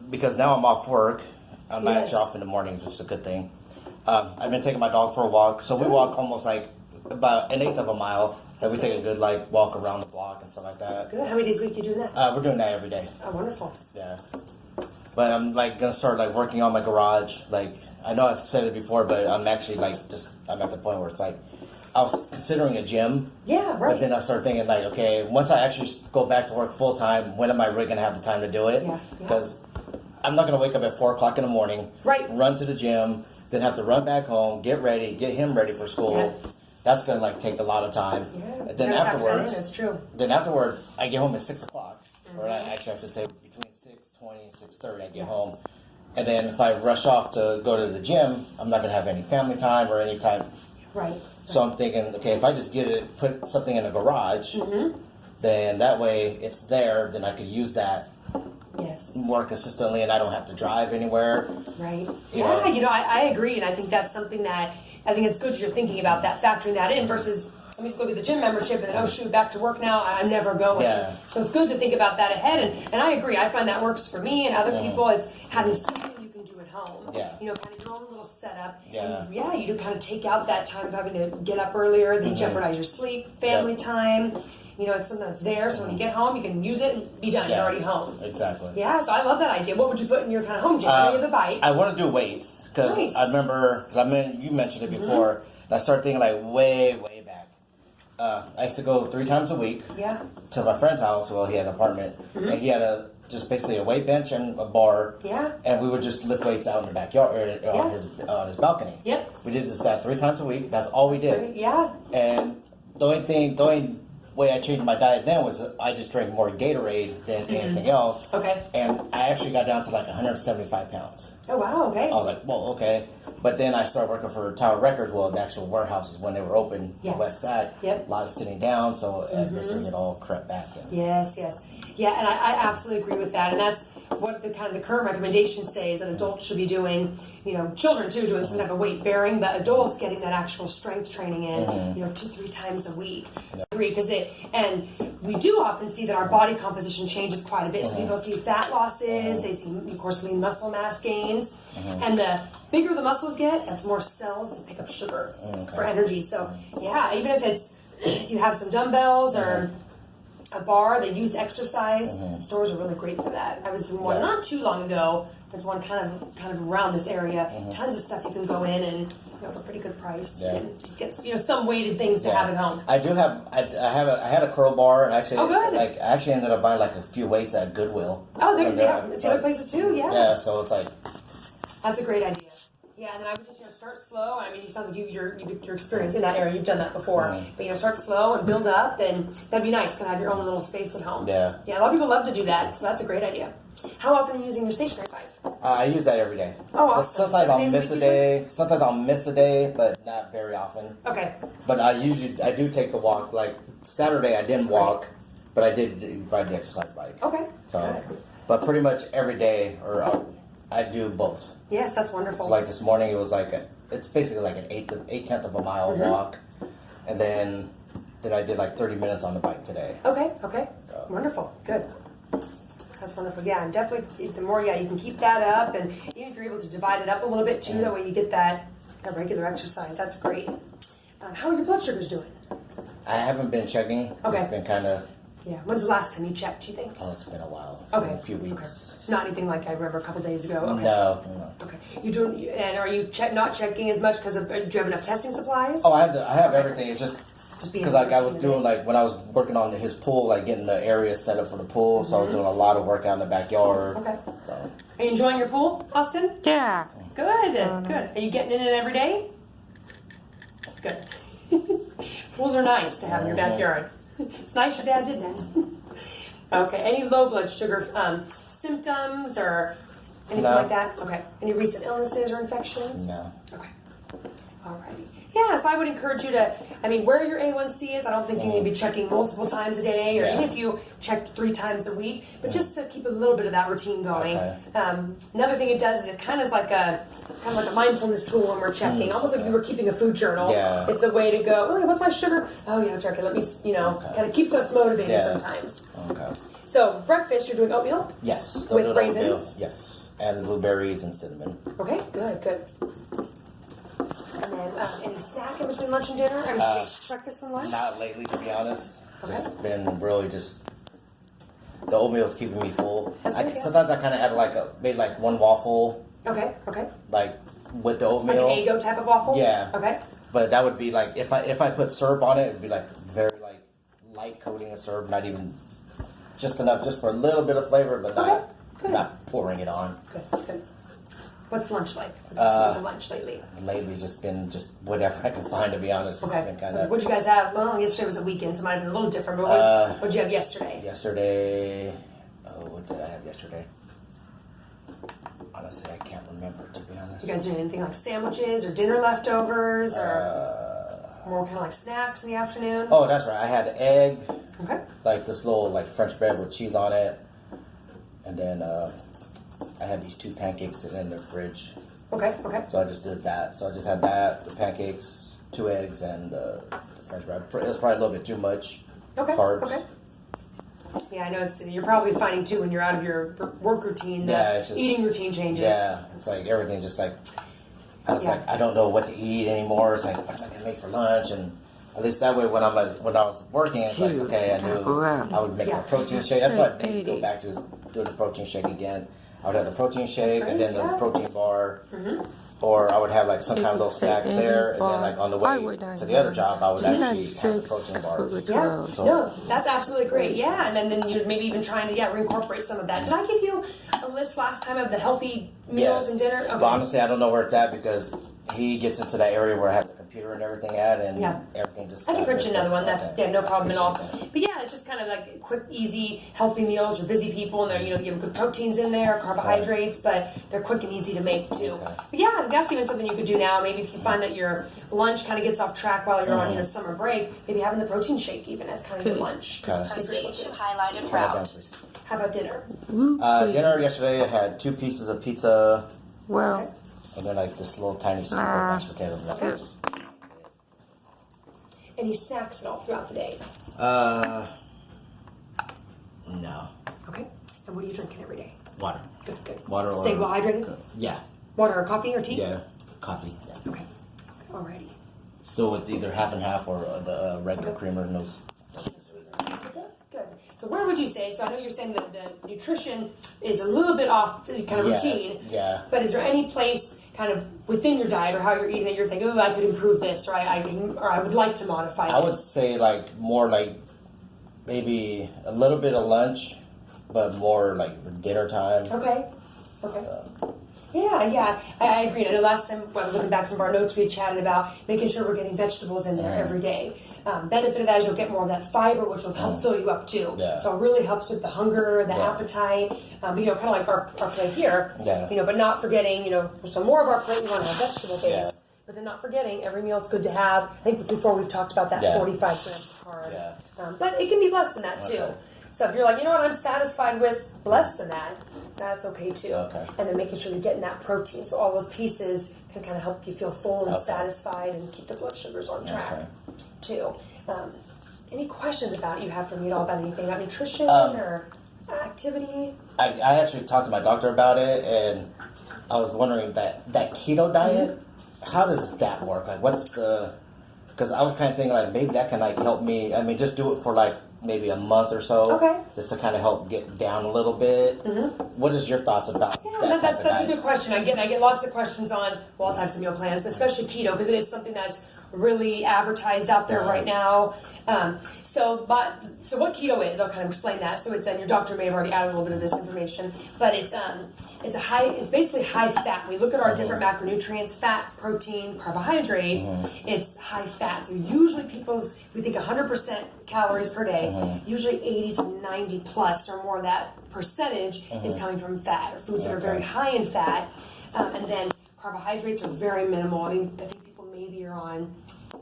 Because now I'm off work. I'm actually off in the mornings, which is a good thing. I've been taking my dog for a walk. So we walk almost like about an eighth of a mile. Then we take a good walk around the block and stuff like that. Good. How many days a week you doing that? We're doing that every day. Oh, wonderful. Yeah. But I'm gonna start working on my garage. I know I've said it before, but I'm actually I'm at the point where it's I was considering a gym. Yeah, right. But then I started thinking okay, once I actually go back to work full time, when am I really gonna have the time to do it? Yeah. Because I'm not gonna wake up at 4 o'clock in the morning, run to the gym, then have to run back home, get ready, get him ready for school. Yeah. That's gonna take a lot of time. Yeah. And then afterwards, that's true. Then afterwards, I get home at 6 o'clock, or I should say between 6:20 and 6:30, I get home. And then if I rush off to go to the gym, I'm not gonna have any family time or any time. Right. So I'm thinking, okay, if I just put something in the garage, then that way it's there. Then I could use that more consistently, and I don't have to drive anywhere. Right. I agree, and I think that's something that I think it's good that you're thinking about that, factoring that in versus let me just go get the gym membership and then shoot, back to work now. I'm never going. Yeah. So it's good to think about that ahead, and I agree. I find that works for me and other people. It's having something you can do at home. Yeah. Kind of your own little setup. Yeah. And you do kind of take out that time of having to get up earlier, then jeopardize your sleep, family time. It's something that's there, so when you get home, you can use it and be done. You're already home. Exactly. Yeah, so I love that idea. What would you put in your kind of home gym? You have the bike. I want to do weights, because I remember, you mentioned it before, and I started thinking way back. I used to go 3 times a week to my friend's house. Well, he had an apartment, and he had just basically a weight bench and a bar. Yeah. And we would just lift weights out in the backyard, or on his balcony. Yep. We did that 3 times a week. That's all we did. Yeah. And the only way I changed my diet then was I just drank more Gatorade than anything else. Okay. And I actually got down to 175 pounds. Oh, wow, okay. I was like, well, okay. But then I started working for Tower Records, the actual warehouses when they were open, the west side. Yep. A lot of sitting down, so it all crept back in. Yes. Yeah, and I absolutely agree with that. And that's what the current recommendations say is that adults should be doing, children too, doing some type of weight bearing, but adults getting that actual strength training in, 2-3 times a week. So I agree, and we do often see that our body composition changes quite a bit. So people see fat losses, they see, of course, lean muscle mass gains, and the bigger the muscles get, that's more cells to pick up sugar for energy. So even if it's, you have some dumbbells or a bar, they use exercise. Stores are really great for that. I was in one not too long ago. There's one kind of around this area. Tons of stuff you can go in and for a pretty good price. You can just get some weighted things to have at home. I do have. I had a curl bar, and actually, good. I actually ended up buying a few weights at Goodwill. Oh, it's other places too. Yeah. Yeah, so it's that's a great idea. Yeah, and then I would just start slow. I mean, it sounds like you're experienced in that area. You've done that before. But start slow and build up, and that'd be nice. Kind of have your own little space at home. Yeah. Yeah, a lot of people love to do that, so that's a great idea. How often are you using your stationary bike? I use that every day. Oh, awesome. Sometimes I'll miss a day. Sometimes I'll miss a day, but not very often. Okay. But I do take the walk. Saturday, I didn't walk, but I did ride the exercise bike. Okay. So, but pretty much every day, I do both. Yes, that's wonderful. So this morning, it was it's basically an 8/10 of a mile walk, and then I did 30 minutes on the bike today. Okay. Wonderful. Good. That's wonderful. Yeah, and definitely the more you can keep that up, and even if you're able to divide it up a little bit too, that way you get that regular exercise. That's great. How are your blood sugars doing? I haven't been checking. Okay. It's been kind of. Yeah. When's the last time you checked, do you think? Oh, it's been a while. Okay. A few weeks. Okay. It's not anything like I remember a couple days ago. Okay. No. Okay. And are you not checking as much because do you have enough testing supplies? Oh, I have everything. It's just because I was doing when I was working on his pool, getting the area set up for the pool, so I was doing a lot of work out in the backyard. Okay. So. Are you enjoying your pool, Austin? Yeah. Good. Good. Are you getting in it every day? Good. Pools are nice to have in your backyard. It's nice your dad did that. Okay. Any low blood sugar symptoms or anything like that? Okay. Any recent illnesses or infections? No. Okay. Alrighty. Yeah, so I would encourage you to, where your A1C is, I don't think you need to be checking multiple times a day, or even if you check 3 times a week, but just to keep a little bit of that routine going. Okay. Another thing it does is it kind of like a mindfulness tool when we're checking, almost like you were keeping a food journal. Yeah. It's a way to go, what's my sugar? Oh yeah, that's right. Let me, kind of keeps us motivated sometimes. Okay. So breakfast, you're doing oatmeal? Yes. With raisins? Oatmeal, yes. And blueberries and cinnamon. Okay, good. And then any snack in between lunch and dinner? Or breakfast and lunch? Not lately, to be honest. Okay. Just been really just... The oatmeal's keeping me full. Sometimes I kind of have maybe like one waffle. Okay. Like with the oatmeal. Like an Eggo type of waffle? Yeah. Okay. But that would be like, if I put syrup on it, it'd be like very like light coating of syrup, not even just enough, just for a little bit of flavor, but not pouring it on. Good. What's lunch like? What's lunch lately? Lately, just been just whatever I can find, to be honest. Okay. Kinda, what'd you guys have? Well, yesterday was a weekend, so it might have been a little different. But what'd you have yesterday? What did I have yesterday? Honestly, I can't remember, to be honest. You guys doing anything like sandwiches or dinner leftovers or more kind of like snacks in the afternoon? Oh, that's right. I had egg. Okay. Like this little like French bread with cheese on it, and then I had these 2 pancakes sitting in the fridge. Okay. So I just did that. So I just had that, the pancakes, 2 eggs, and the French bread. It was probably a little bit too much carbs. Okay. Yeah, I know you're probably finding too when you're out of your work routine, it's just, eating routine changes. Yeah, it's like everything's just like, like I don't know what to eat anymore. It's like, what am I gonna make for lunch? And at least that way, when I was working, it's like, okay, I knew I would make my protein shake. That's what I go back to, is doing the protein shake again. I would have the protein shake and then the protein bar. Or I would have like some kind of little snack there, and then like on the way to the other job, I would actually have the protein bar. Yeah, no, that's absolutely great. Yeah, and then you'd maybe even trying to reincorporate some of that. Did I give you a list last time of the healthy meals and dinner? Okay. But honestly, I don't know where it's at because he gets into that area where I have the computer and everything at, and everything just. I can print you another one. That's no problem at all. But yeah, it's just kind of like quick, easy, healthy meals. You're busy people, and they're you have good proteins in there, carbohydrates, but they're quick and easy to make too. Okay. But yeah, that's even something you could do now. Maybe if you find that your lunch kind of gets off track while you're on summer break, maybe having the protein shake even as kind of your lunch. Proceed to highlighted route. How about dinner? Dinner yesterday, I had 2 pieces of pizza. Well. And then like this little tiny scoop of mashed potatoes. Any snacks at all throughout the day? No. Okay. And what are you drinking every day? Water. Good. Water. Stay well hydrated? Yeah. Water or coffee or tea? Yeah. Coffee. Yeah. Okay. Alrighty. Still with either half and half or the regular creamer and those. Good. So where would you say, so I know you're saying that the nutrition is a little bit off kind of routine. Yeah. But is there any place kind of within your diet or how you're eating that you're thinking, oh, I could improve this, or I would like to modify this? I would say like more like maybe a little bit of lunch, but more like dinner time. Okay. Yeah, I agree. I know last time when I was looking back some of our notes, we had chatted about making sure we're getting vegetables in there every day. Benefit of that is you'll get more of that fiber, which will help fill you up too. Yeah. So it really helps with the hunger, the appetite. Kind of like our plate here. Yeah. But not forgetting, so more of our plate we want to have vegetable based. Yeah. But then not forgetting, every meal it's good to have. I think before we've talked about that 45 grams of carb. Yeah. But it can be less than that too. Okay. So if you're like, I'm satisfied with less than that, that's okay too. Okay. And then making sure you're getting that protein. So all those pieces can kind of help you feel full and satisfied and keep the blood sugars on track too. Any questions about you have for me at all about anything about nutrition or activity? I actually talked to my doctor about it, and I was wondering that keto diet, how does that work? Like because I was kind of thinking like maybe that can like help me. I mean, just do it for like maybe a month or so, just to kind of help get down a little bit. What is your thoughts about that? That's a good question. I get lots of questions on all types of meal plans, but especially keto, because it is something that's really advertised out there right now. So what keto is, I'll kind of explain that. So it's your doctor may have already added a little bit of this information, but it's basically high fat. We look at our different macronutrients: fat, protein, carbohydrate. It's high fat. So usually we think 100% calories per day. Usually 80 to 90 plus or more of that percentage is coming from fat or foods that are very high in fat. And then carbohydrates are very minimal. I think people maybe are on,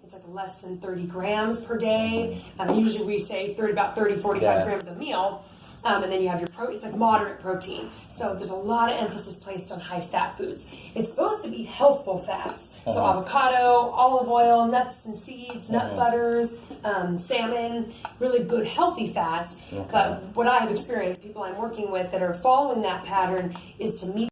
it's like less than 30 grams per day. Usually we say about 30, 45 grams a meal. and then you have your protein. It's like moderate protein. So there's a lot of emphasis placed on high fat foods. It's supposed to be healthful fats. So avocado, olive oil, nuts and seeds, nut butters, salmon, really good healthy fats. But what I have experienced, people I'm working with that are following that pattern, is to meet